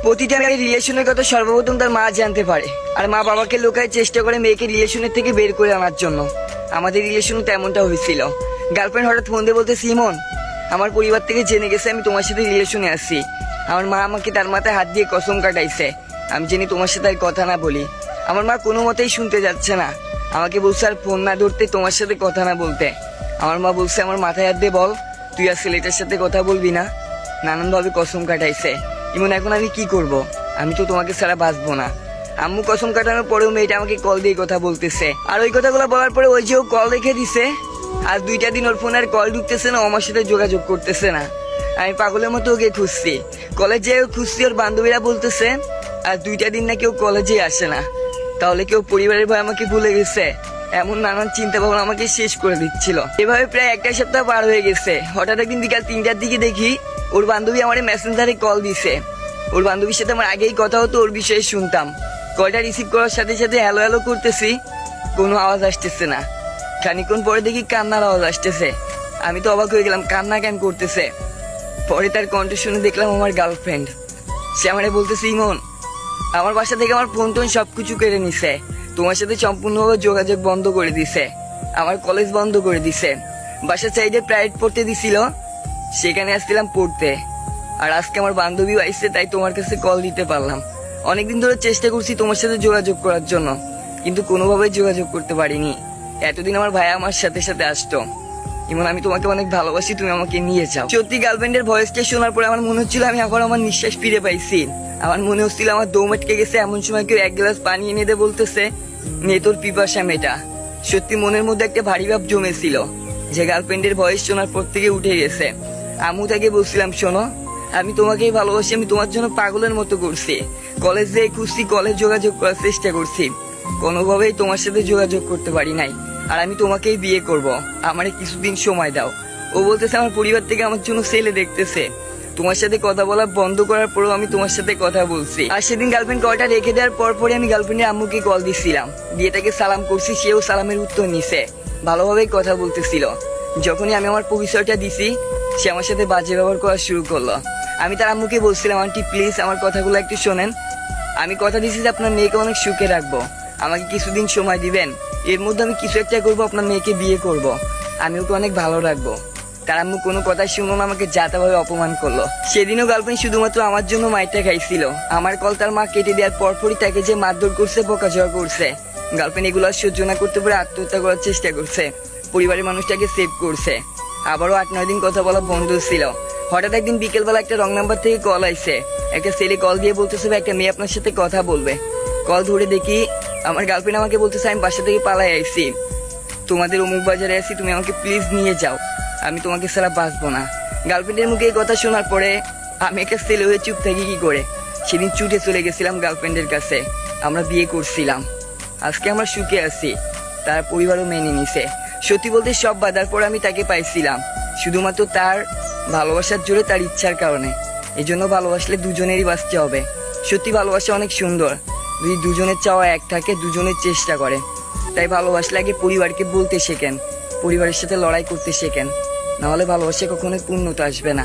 প্রতিটা মেয়ের রিলেশনের কথা সর্বপ্রথম তার মা জানতে পারে, আর মা বাবাকে লুকায় চেষ্টা করে মেয়েকে রিলেশনের থেকে বের করে আনার জন্য। আমাদের রিলেশন তেমনটা হয়েছিল। গার্লফ্রেন্ড হঠাৎ ফোন দিয়ে বলতে, সিমন আমার পরিবার থেকে জেনে গেছে আমি তোমার সাথে রিলেশনে আসছি। আমার মা আমাকে তার মাথায় হাত দিয়ে কসম কাটাইছে আমি জানি তোমার সাথে আর কথা না বলি। আমার মা কোনো মতেই শুনতে যাচ্ছে না, আমাকে বলছে আর ফোন না ধরতে, তোমার সাথে কথা না বলতে। আমার মা বলছে আমার মাথায় হাত দিয়ে বল তুই আর ছেলেটার সাথে কথা বলবি না। নানানভাবে কসম কাটাইছে। ইমন এখন আমি কি করব? আমি তো তোমাকে ছাড়া বাঁচবো না। আম্মু কসম কাটানোর পরেও মেয়েটা আমাকে কল দিয়ে কথা বলতেছে, আর ওই কথাগুলো বলার পরে ওই যে ও কল রেখে দিছে। আর 2টা দিন ওর ফোনে আর কল ঢুকতেছে না, আমার সাথে যোগাযোগ করতেছে না। আমি পাগলের মতো ওকে খুঁজছি, কলেজে খুঁজছি। ওর বান্ধবীরা বলতেছে আর 2টা দিন না কেউ কলেজে আসে না। তাহলে কেউ পরিবারের ভয় আমাকে ভুলে গেছে? এমন নানান চিন্তা ভাবনা আমাকে শেষ করে দিচ্ছিল। এভাবে প্রায় 1টা সপ্তাহ পার হয়ে গেছে। হঠাৎ একদিন বিকাল 3টার দিকে দেখি ওর বান্ধবী আমার মেসেঞ্জারে কল দিছে। ওর বান্ধবীর সাথে আমার আগেই কথা হতো, ওর বিষয়ে শুনতাম। কলটা রিসিভ করার সাথে সাথে হ্যালো হ্যালো করতেছি, কোনো আওয়াজ আসতেছে না। খানিকক্ষণ পরে দেখি কান্নার আওয়াজ আসতেছে। আমি তো অবাক হয়ে গেলাম, কান্না কেন করতেছে। পরে তার কণ্ঠ শুনে দেখলাম আমার গার্লফ্রেন্ড। সে আমারে বলতেছে, ইমন আমার বাসা থেকে আমার ফোন টোন সবকিছু কেড়ে নিছে, তোমার সাথে সম্পূর্ণভাবে যোগাযোগ বন্ধ করে দিছে, আমার কলেজ বন্ধ করে দিছে। বাসার সাইডে প্রাইভেট পড়তে দিছিল, সেখানে আসছিলাম পড়তে। আর আজকে আমার বান্ধবীও আইসে, তাই তোমার কাছে কল দিতে পারলাম। অনেকদিন ধরে চেষ্টা করছি তোমার সাথে যোগাযোগ করার জন্য, কিন্তু কোনোভাবেই যোগাযোগ করতে পারিনি। এতদিন আমার ভাই আমার সাথে সাথে আসতো। ইমন আমি তোমাকে অনেক ভালোবাসি, তুমি আমাকে নিয়ে যাও। সত্যি গার্লফ্রেন্ডের ভয়েসটা শোনার পরে আমার মনে হচ্ছিল আমি আবার আমার নিঃশ্বাস ফিরে পাইছি। আমার মনে হচ্ছিল আমার দম আটকে গেছে। এমন সময় কেউ 1 গ্লাস পানি এনে দে বলতেছে, নে তোর পিপাসা মেটা। সত্যি মনের মধ্যে একটা ভারী ভাব জমেছিল, যে গার্লফ্রেন্ডের ভয়েস শোনার পর থেকে উঠে গেছে। আম্মু তাকে বলছিলাম, শোনো আমি তোমাকেই ভালোবাসি, আমি তোমার জন্য পাগলের মতো করছি। কলেজ যেয়ে খুঁজছি, কলেজ যোগাযোগ করার চেষ্টা করছি, কোনোভাবেই তোমার সাথে যোগাযোগ করতে পারি নাই। আর আমি তোমাকেই বিয়ে করব, আমারে কিছুদিন সময় দাও। ও বলতেছে আমার পরিবার থেকে আমার জন্য ছেলে দেখতেছে। তোমার সাথে কথা বলা বন্ধ করার পরেও আমি তোমার সাথে কথা বলছি। আর সেদিন গার্লফ্রেন্ড কলটা রেখে দেওয়ার পরে আমি গার্লফ্রেন্ডের আম্মুকে কল দিছিলাম, দিয়ে তাকে সালাম করছি। সেও সালামের উত্তর নিছে, ভালোভাবেই কথা বলতেছিল। যখনই আমি আমার পরিচয়টা দিছি, সে আমার সাথে বাজে ব্যবহার করা শুরু করলো। আমি তার আম্মুকে বলছিলাম, আন্টি প্লিজ আমার কথাগুলো একটু শোনেন। আমি কথা দিছি যে আপনার মেয়েকে অনেক সুখে রাখবো, আমাকে কিছুদিন সময় দিবেন। এর মধ্যে আমি কিছু একটা করবো, আপনার মেয়েকে বিয়ে করব, আমি ওকে অনেক ভালো রাখবো। তার আম্মু কোনো কথা শুনলো না, আমাকে যাতাভাবে অপমান করলো। সেদিনও গার্লফ্রেন্ড শুধুমাত্র আমার জন্য মাইটা খাইছিল। আমার কল তার মা কেটে দেওয়ার পরপরই তাকে যে মারধর করছে, বকাঝকা করছে। গার্লফ্রেন্ড এগুলো সহ্য না করতে পারে আত্মহত্যা করার চেষ্টা করছে, পরিবারের মানুষটাকে সেভ করছে। আবারও 8-9 দিন কথা বলা বন্ধ ছিল। হঠাৎ একদিন বিকেলবেলা একটা রং নাম্বার থেকে কল আইছে। একটা ছেলে কল দিয়ে বলতেছে, একটা মেয়ে আপনার সাথে কথা বলবে। কল ধরে দেখি আমার গার্লফ্রেন্ড আমাকে বলতেছে, আমি বাসা থেকে পালাই আইছি, তোমাদের অমুক বাজারে আছি, তুমি আমাকে প্লিজ নিয়ে যাও, আমি তোমাকে ছাড়া বাঁচবো না। গার্লফ্রেন্ডের মুখে এই কথা শোনার পরে আমি একটা ছেলে হয়ে চুপ থাকি কি করে। সেদিন ছুটে চলে গেছিলাম গার্লফ্রেন্ডের কাছে। আমরা বিয়ে করছিলাম, আজকে আমরা সুখে আছি, তার পরিবারও মেনে নিছে। সত্যি বলতে সব বাধার পর আমি তাকে পাইছিলাম, শুধুমাত্র তার ভালোবাসার জোরে, তার ইচ্ছার কারণে। এই জন্য ভালোবাসলে দুজনেরই বাঁচতে হবে। সত্যি ভালোবাসা অনেক সুন্দর, যদি দুজনের চাওয়া এক থাকে, দুজনের চেষ্টা করে। তাই ভালোবাসলে আগে পরিবারকে বলতে শেখেন, পরিবারের সাথে লড়াই করতে শেখেন, নাহলে ভালোবাসা কখনোই পূর্ণতা আসবে না।